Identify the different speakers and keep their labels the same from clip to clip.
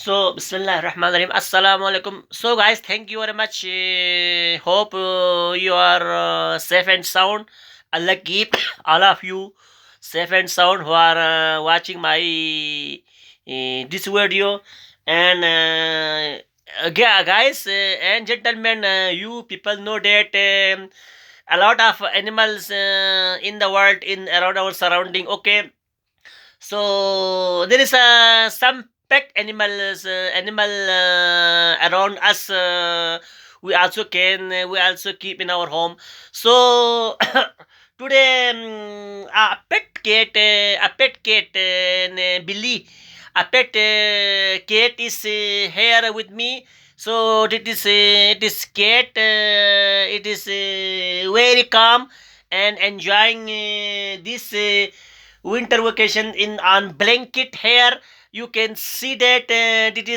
Speaker 1: So, Bismillah Rahman Rahim. Assalamu alaikum. So, guys, thank you very much. Hope you are safe and sound. Allah keep all of you safe and sound who are watching my this video. And guys and gentlemen, you people know that a lot of animals in the world, in around our surrounding. Okay, so there is some pet animal around us. We also keep in our home. So today a pet cat Billy, a pet cat is here with me. So it is cat. It is very calm and enjoying this. Winter vacation in on blanket here. You can see that it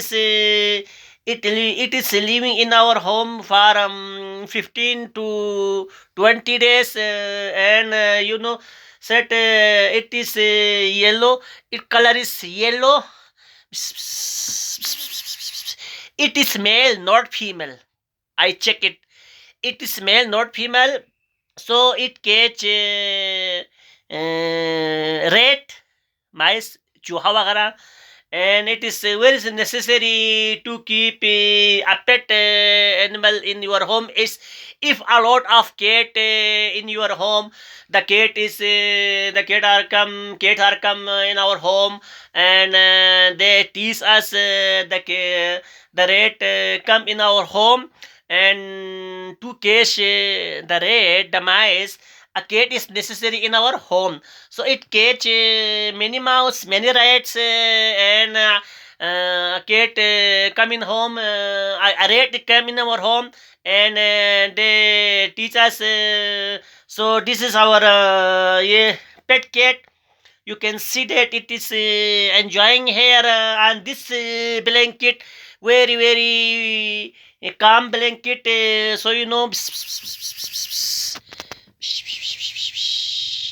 Speaker 1: is living in our home for 15 to 20 days, and set it is yellow. It color is yellow. It is male, not female. I check it. It is male, not female. So it catch rat, mice, चूहा वगैरह, and it is very necessary to keep a pet animal in your home. Is if a lot of cat in your home, the cat are come in our home, and they tease us. The rat come in our home, and to catch the rat, the mice, a cat is necessary in our home. So it catch many mouse, many rats, and cat come in home. A rat come in our home, and they teach us. So this is our yeah, pet cat. You can see that it is enjoying here on this blanket, very very calm blanket. So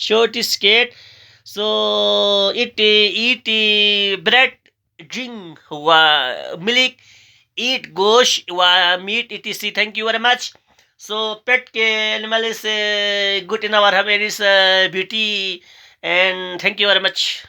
Speaker 1: short is cat. So it eat bread, drink milk, eat gosh, meat, etc. Thank you very much. So pet animal is good in our home. It is beauty, and thank you very much.